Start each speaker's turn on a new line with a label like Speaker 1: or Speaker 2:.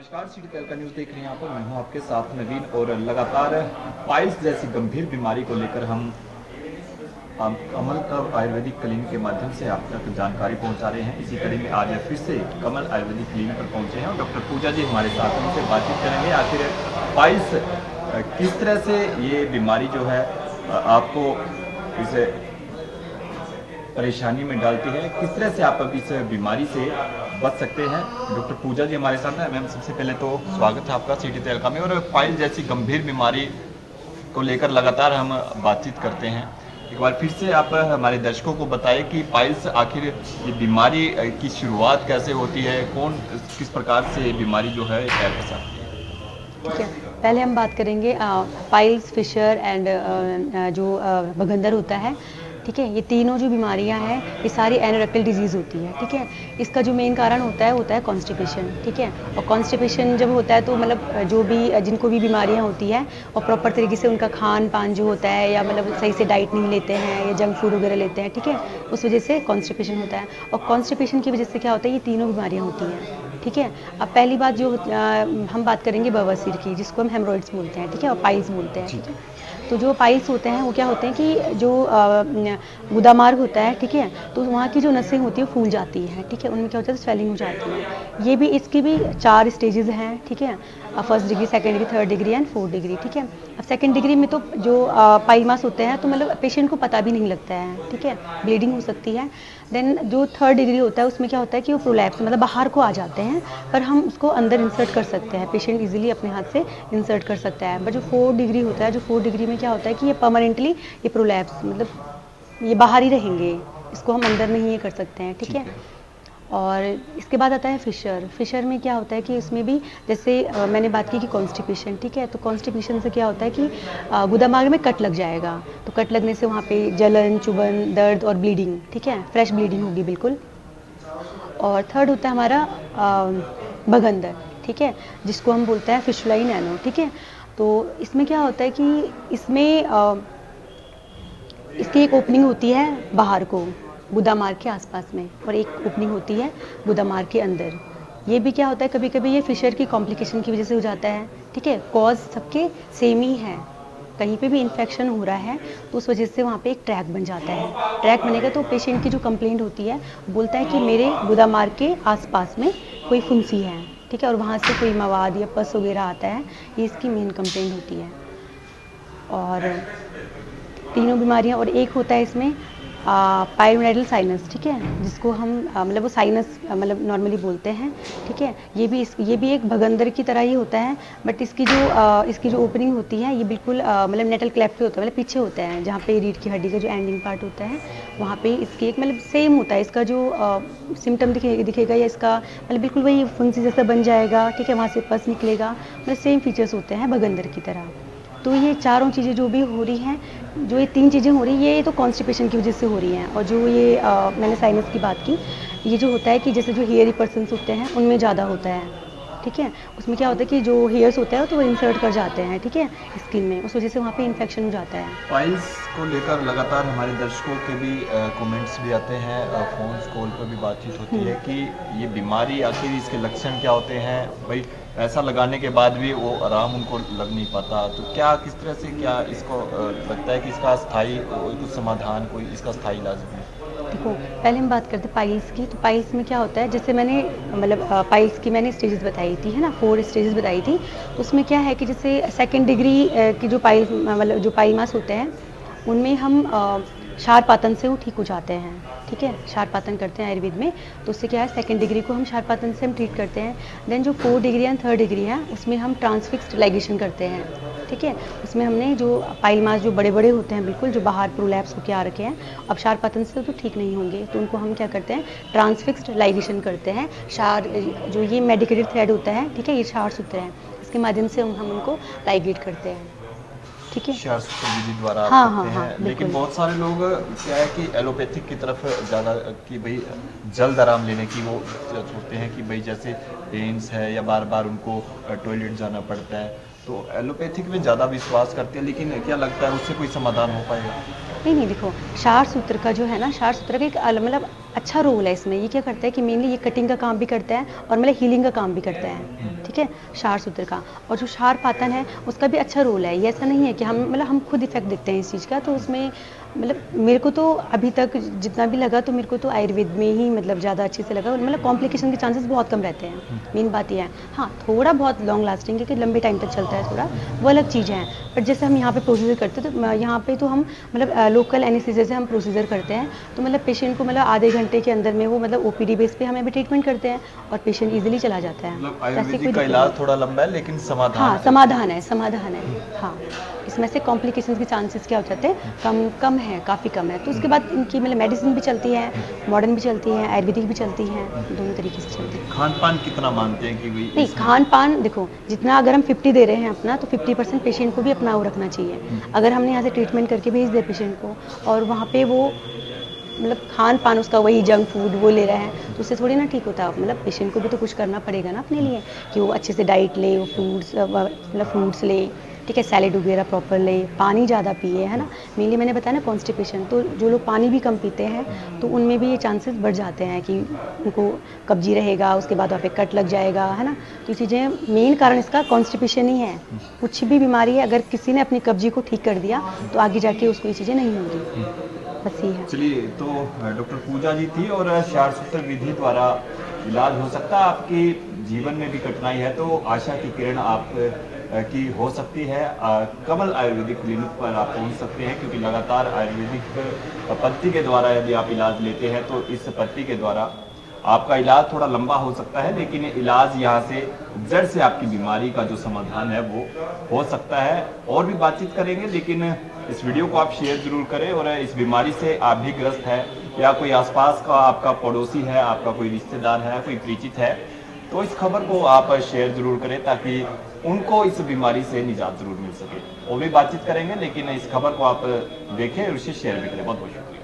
Speaker 1: नमस्कार, सिटी तहलका न्यूज़ देख रहे हैं आप। मैं हूं आपके साथ नवीन और लगातार पाइल्स जैसी गंभीर बीमारी को लेकर हम कमल आयुर्वेदिक क्लिनिक के माध्यम से आप तक जानकारी पहुंचा रहे हैं। इसी कड़ी में आज फिर से कमल आयुर्वेदिक क्लिनिक पर पहुंचे हैं और डॉक्टर पूजा जी हमारे साथ हैं, उनसे बातचीत करेंगे। आखिर पाइल्स किस तरह से ये बीमारी जो है आपको इस परेशानी में डालती है, किस तरह से आप अब इस बीमारी से बच सकते हैं। डॉक्टर पूजा जी हमारे साथ हैं। मैम, सबसे पहले तो स्वागत है आपका सिटी तहलका में। और पाइल्स जैसी गंभीर बीमारी को लेकर लगातार हम बातचीत करते हैं। एक बार फिर से आप हमारे दर्शकों को बताएं कि पाइल्स आखिर ये बीमारी की शुरुआत कैसे होती है, कौन किस प्रकार से ये बीमारी जो है फैल सकती है।
Speaker 2: ठीक है, पहले हम बात करेंगे पाइल्स, फिशर एंड जो बगंदर होता है। ठीक है, ये तीनों जो बीमारियां हैं ये सारी एनोरेक्टल डिजीज़ होती है। ठीक है, इसका जो मेन कारण होता है कॉन्स्टिपेशन। ठीक है, और कॉन्स्टिपेशन जब होता है तो मतलब जो भी जिनको भी बीमारियां होती है और प्रॉपर तरीके से उनका खान पान जो होता है या मतलब सही से डाइट नहीं लेते हैं या जंक फूड वगैरह लेते हैं, ठीक है, उस वजह से कॉन्स्टिपेशन होता है। और कॉन्स्टिपेशन की वजह से क्या होता है, ये तीनों बीमारियाँ होती हैं। ठीक है, अब पहली बात जो हम बात करेंगे बवासीर की, जिसको हम हेमरोइड्स बोलते हैं। ठीक है, और पाइल्स बोलते हैं। ठीक है, तो जो पाइल्स होते हैं वो क्या होते हैं कि जो गुदा मार्ग होता है, ठीक है, तो वहाँ की जो नसें होती है फूल जाती है। ठीक है, उनमें क्या होता है, स्वेलिंग हो जाती है। ये भी इसकी भी 4 स्टेजेस हैं। ठीक है, first degree, second degree, third degree and fourth degree. ठीक है, अब सेकंड डिग्री में तो जो पाइल मास होते हैं तो मतलब पेशेंट को पता भी नहीं लगता है। ठीक है, ब्लीडिंग हो सकती है। देन जो थर्ड डिग्री होता है उसमें क्या होता है कि वो प्रोलैप्स मतलब बाहर को आ जाते हैं, पर हम उसको अंदर इंसर्ट कर सकते हैं। पेशेंट इजीली अपने हाथ से इंसर्ट कर सकता है। बट जो फोर्थ डिग्री होता है, जो फोर्थ डिग्री में क्या होता है कि ये परमानेंटली ये प्रोलैप्स मतलब ये बाहर ही रहेंगे, इसको हम अंदर नहीं ये कर सकते हैं। ठीक है, और इसके बाद आता है फिशर। फिशर में क्या होता है कि इसमें भी जैसे मैंने बात की कि कॉन्स्टिपेशन। ठीक है, तो कॉन्स्टिपेशन से क्या होता है कि गुदा मार्ग में कट लग जाएगा, तो कट लगने से वहाँ पे जलन, चुभन, दर्द और ब्लीडिंग। ठीक है, फ्रेश ब्लीडिंग होगी बिल्कुल। और थर्ड होता है हमारा बगंदर। ठीक है, जिसको हम बोलते हैं फिशुलाई नैनो। ठीक है, तो इसमें क्या होता है कि इसमें इसकी एक ओपनिंग होती है बाहर को गुदा मार्ग के आसपास में, और एक ओपनिंग होती है गुदा मार्ग के अंदर। ये भी क्या होता है, कभी कभी ये फिशर की कॉम्प्लिकेशन की वजह से हो जाता है। ठीक है, कॉज सबके सेम ही है, कहीं पे भी इन्फेक्शन हो रहा है तो उस वजह से वहाँ पे एक ट्रैक बन जाता है। ट्रैक बनेगा तो पेशेंट की जो कंप्लेंट होती है बोलता है कि मेरे गुदा मार्ग के आसपास में कोई फुंसी है। ठीक है, और वहाँ से कोई मवाद या पस वगैरह आता है, ये इसकी मेन कंप्लेंट होती है। और तीनों बीमारियां, और एक होता है इसमें पायरोनाइडल साइनस। ठीक है, जिसको हम मतलब वो साइनस मतलब नॉर्मली बोलते हैं। ठीक है, ये भी एक भगंदर की तरह ही होता है, बट इसकी जो ओपनिंग होती है ये बिल्कुल मतलब नेटल क्लेफ्ट पे होता है, मतलब पीछे होता है, जहाँ पे रीढ़ की हड्डी का जो एंडिंग पार्ट होता है वहाँ पे इसकी एक मतलब सेम होता है। इसका जो सिम्टम दिखेगा या इसका मतलब बिल्कुल वही फुंसी जैसा बन जाएगा। ठीक है, वहाँ से पस निकलेगा, मतलब सेम फीचर्स होते हैं भगंदर की तरह। तो ये चारों चीज़ें जो भी हो रही हैं, जो ये 3 चीज़ें हो रही हैं, ये तो कॉन्स्टिपेशन की वजह से हो रही हैं। और जो ये मैंने साइनस की बात की, ये जो होता है कि जैसे जो हेयरी पर्सन्स होते हैं उनमें ज़्यादा होता है। ठीक है, उसमें क्या होता है कि जो हेयर्स होता है तो वो इंसर्ट कर जाते हैं। ठीक है, स्किन में, उस वजह से वहाँ पे इन्फेक्शन हो जाता है।
Speaker 1: पाइल्स को लेकर लगातार हमारे दर्शकों के भी कमेंट्स भी आते हैं, फ़ोन कॉल पर भी बातचीत होती है कि ये बीमारी आखिर इसके लक्षण क्या होते हैं। भाई ऐसा लगाने के बाद भी वो आराम उनको लग नहीं पाता, तो क्या किस तरह से क्या इसको लगता है कि इसका स्थायी कुछ समाधान, कोई इसका स्थायी इलाज है?
Speaker 2: देखो, पहले हम बात करते हैं पाइल्स की। तो पाइल्स में क्या होता है, जैसे मैंने मतलब पाइल्स की मैंने स्टेजेस बताई थी, है ना, 4 स्टेजेस बताई थी। उसमें क्या है कि जैसे सेकंड डिग्री की जो पाइल मतलब जो पाइल मास होते हैं उनमें हम क्षारपातन से वो ठीक हो जाते हैं। ठीक है, क्षारपातन करते हैं आयुर्वेद में, तो उससे क्या है, सेकंड डिग्री को हम क्षारपातन से हम ट्रीट करते हैं। देन जो 4 डिग्री एंड थर्ड डिग्री है उसमें हम ट्रांसफिक्स्ड लाइगेशन करते हैं। ठीक है, उसमें हमने जो पाइल मास जो बड़े बड़े होते हैं बिल्कुल, जो बाहर प्रोलैप्स होकर आ रखे हैं, अब क्षारपातन से तो ठीक नहीं होंगे, तो उनको हम क्या करते हैं, ट्रांसफिक्स्ड लाइगेशन करते हैं। क्षार जो ये मेडिकेटेड थ्रेड होता है, ठीक है, ये क्षार सूत्र है, इसके माध्यम से हम उनको लाइगेट करते हैं। ठीक है,
Speaker 1: क्षार सूत्र विधि द्वारा आप
Speaker 2: हाँ,
Speaker 1: करते
Speaker 2: हाँ,
Speaker 1: हैं।
Speaker 2: हाँ,
Speaker 1: लेकिन बहुत सारे लोग क्या है कि एलोपैथिक की तरफ ज़्यादा कि भाई जल्द आराम लेने की वो सोचते हैं कि भाई जैसे पेन्स है या बार बार उनको टॉयलेट जाना पड़ता है, तो एलोपैथिक में ज़्यादा विश्वास करते हैं। लेकिन क्या लगता है उससे कोई समाधान हो पाएगा?
Speaker 2: नहीं, देखो, क्षार सूत्र का जो है ना, क्षार सूत्र का एक मतलब अच्छा रोल है इसमें। ये क्या करता है कि मेनली ये कटिंग का काम भी करता है और मतलब हीलिंग का काम भी करता है, ठीक है, क्षार सूत्र का। और जो क्षार पातन है उसका भी अच्छा रोल है। ये ऐसा नहीं है कि हम मतलब हम खुद इफेक्ट देखते हैं इस चीज़ का, तो उसमें मतलब मेरे को तो अभी तक जितना भी लगा तो मेरे को तो आयुर्वेद में ही मतलब ज़्यादा अच्छे से लगा। मतलब कॉम्प्लिकेशन के चांसेस बहुत कम रहते हैं, मेन बात ये है। हाँ, थोड़ा बहुत लॉन्ग लास्टिंग है कि लंबे टाइम तक चलता है थोड़ा, वो अलग चीज़ है। बट जैसे हम यहाँ पे प्रोसीजर करते हैं तो यहाँ पे तो हम मतलब लोकल एनेस्थीसिया से हम प्रोसीजर करते हैं, तो मतलब पेशेंट को मतलब आधे घंटे के अंदर में वो मतलब ओपीडी बेस पे हमें भी ट्रीटमेंट करते हैं और पेशेंट इजीली चला जाता है।
Speaker 1: मतलब
Speaker 2: तो ऐसे कोई
Speaker 1: आयुर्वेदिक का
Speaker 2: दिक्कत
Speaker 1: इलाज
Speaker 2: नहीं।
Speaker 1: थोड़ा लंबा है लेकिन समाधान
Speaker 2: हाँ,
Speaker 1: है।
Speaker 2: समाधान है, समाधान है। हाँ, इसमें से कॉम्प्लिकेशंस के चांसेस क्या हो जाते हैं, कम कम है, काफ़ी कम है। तो उसके बाद इनकी मतलब मेडिसिन भी चलती है, मॉडर्न भी चलती है, आयुर्वेदिक भी चलती हैं, दोनों तरीके से चलती है।
Speaker 1: खान-पान कितना मानते हैं कि भाई
Speaker 2: नहीं,
Speaker 1: इसमें
Speaker 2: खान-पान देखो, जितना अगर हम 50 दे रहे हैं अपना, तो 50% पेशेंट को भी अपना वो रखना चाहिए। अगर हमने यहाँ से ट्रीटमेंट करके भेज दिया पेशेंट को और वहाँ पे वो मतलब खान-पान उसका वही जंक फूड वो ले रहा है, तो उससे थोड़ी ना ठीक होता है। मतलब पेशेंट को भी तो कुछ करना पड़ेगा ना अपने लिए, कि वो अच्छे से डाइट ले, वो फ्रूट्स मतलब फ्रूट्स ले, ठीक है, सैलेड वगैरह प्रॉपर ले, पानी ज़्यादा पिए, है ना। मेनली मैंने बताया ना कॉन्स्टिपेशन, तो जो लोग पानी भी कम पीते हैं तो उनमें भी ये चांसेस बढ़ जाते हैं कि उनको कब्जी रहेगा, उसके बाद वहाँ पे कट लग जाएगा, है ना। तो ये चीज़ें मेन कारण इसका कॉन्स्टिपेशन ही है। कुछ भी बीमारी है, अगर किसी ने अपनी कब्जी को ठीक कर दिया तो आगे जाके उसको ये चीज़ें नहीं होंगी, बस ये है।
Speaker 1: चलिए, तो डॉक्टर पूजा जी थी और क्षार सूत्र विधि द्वारा इलाज हो सकता है। आपके जीवन में भी कठिनाई है तो आशा की किरण आप की हो सकती है। कमल आयुर्वेदिक क्लिनिक पर आप पहुंच सकते हैं, क्योंकि लगातार आयुर्वेदिक पद्धति के द्वारा यदि आप इलाज लेते हैं तो इस पद्धति के द्वारा आपका इलाज थोड़ा लंबा हो सकता है, लेकिन इलाज यहाँ से जड़ से आपकी बीमारी का जो समाधान है वो हो सकता है। और भी बातचीत करेंगे, लेकिन इस वीडियो को आप शेयर जरूर करें। और इस बीमारी से आप भी ग्रस्त है या कोई आसपास का आपका पड़ोसी है, आपका कोई रिश्तेदार है, कोई परिचित है, तो इस खबर को आप शेयर जरूर करें ताकि उनको इस बीमारी से निजात जरूर मिल सके। और भी बातचीत करेंगे, लेकिन इस खबर को आप देखें और इसे शेयर भी करें। बहुत बहुत शुक्रिया।